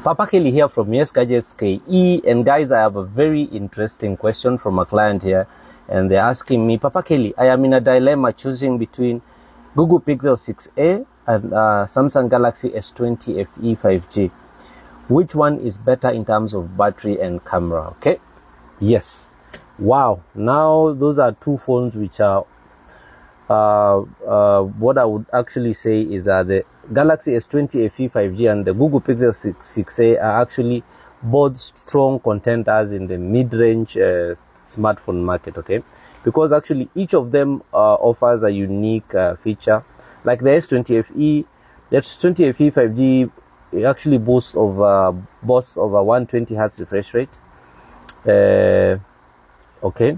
Papa Kelly here from YesGadgetsKe. And guys, I have a very interesting question from a client here. And they're asking me, Papa Kelly, I am in a dilemma choosing between Google Pixel 6a and Samsung Galaxy S20 FE 5G. Which one is better in terms of battery and camera? Okay. Yes. Wow. Now those are two phones which are what I would actually say is the Galaxy S20 FE 5G and the Google Pixel 6a are actually both strong contenders in the mid-range smartphone market, okay? Because actually each of them offers a unique feature. Like the S20 FE, the S20 FE 5G actually boasts of over 120 Hz refresh rate. Okay.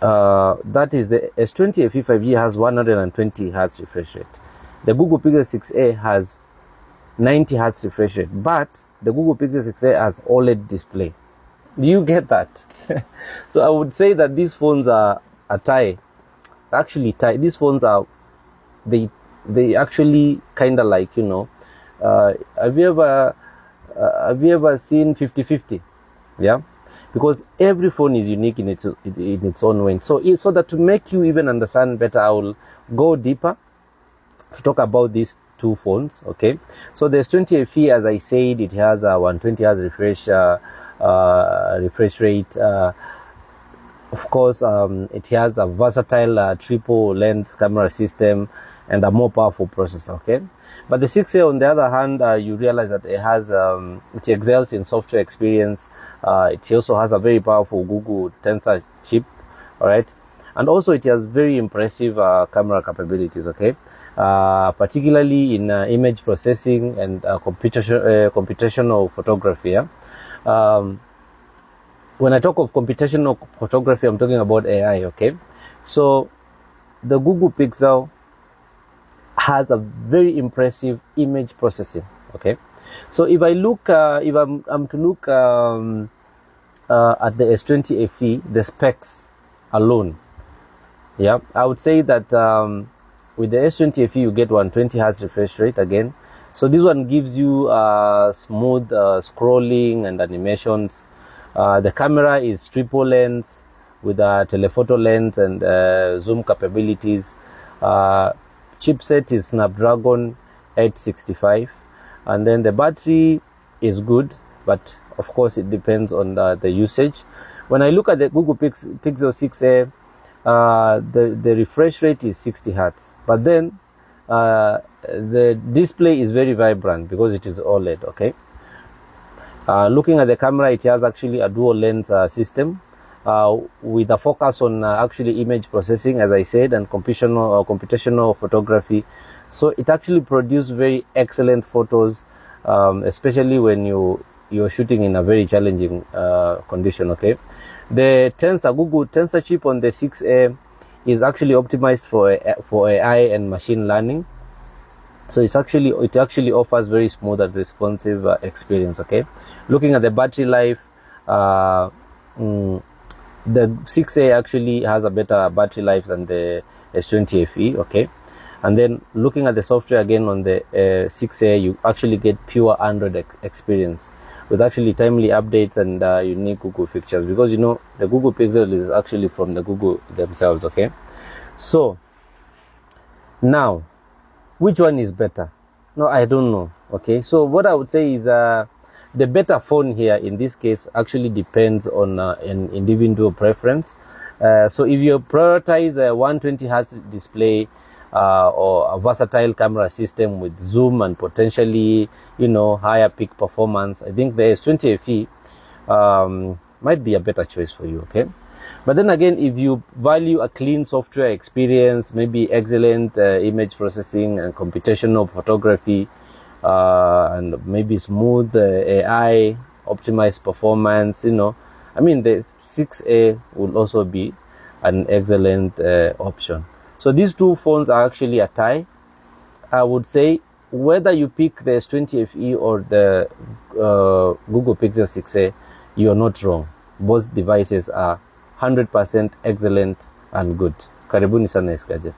That is the S20 FE 5G has 120 Hz refresh rate. The Google Pixel 6a has 90 Hz refresh rate, but the Google Pixel 6a has OLED display. Do you get that? So I would say that these phones are a tie. Actually, tie. These phones are they actually kind of like, you know. Have you ever seen 50-50? Yeah. Because every phone is unique in its own way. So that to make you even understand better, I will go deeper to talk about these two phones. Okay. So the S20 FE, as I said, it has a 120 Hz refresh rate. Of course, it has a versatile triple lens camera system and a more powerful processor. Okay. But the 6A, on the other hand, you realize that it has it excels in software experience. It also has a very powerful Google Tensor chip, all right, and also it has very impressive camera capabilities. Okay, particularly in image processing and computational photography. Yeah? When I talk of computational photography, I'm talking about AI. Okay, so the Google Pixel has a very impressive image processing. Okay, so if I look, if I'm to look at the S20 FE, the specs alone, yeah, I would say that with the S20 FE you get 120 Hz refresh rate again. So this one gives you smooth scrolling and animations. The camera is triple lens with a telephoto lens and zoom capabilities. Chipset is Snapdragon 865, and then the battery is good, but of course it depends on the usage. When I look at the Google Pixel 6a, the refresh rate is 60 Hz, but then the display is very vibrant because it is OLED. Okay. Looking at the camera, it has actually a dual lens system. With a focus on actually image processing, as I said, and computational photography. So it actually produces very excellent photos, especially when you're shooting in a very challenging condition. Okay, the Google Tensor chip on the 6A is actually optimized for AI and machine learning. So it actually offers very smooth and responsive experience. Okay, looking at the battery life, the 6A actually has a better battery life than the S20 FE, okay? And then looking at the software again on the 6A, you actually get pure Android experience with actually timely updates and unique Google features, because you know the Google Pixel is actually from the Google themselves, okay? So now, which one is better? No, I don't know, okay? So what I would say is the better phone here in this case actually depends on an individual preference. So if you prioritize a 120 Hz display or a versatile camera system with zoom and potentially, you know, higher peak performance, I think the S20 FE might be a better choice for you, okay? But then again, if you value a clean software experience, maybe excellent image processing and computational photography, and maybe smooth AI, optimized performance, you know, I mean, the 6A would also be an excellent option. So these two phones are actually a tie. I would say whether you pick the S20 FE or the Google Pixel 6A, you're not wrong. Both devices are 100% excellent and good. Karibuni sana YesGadget.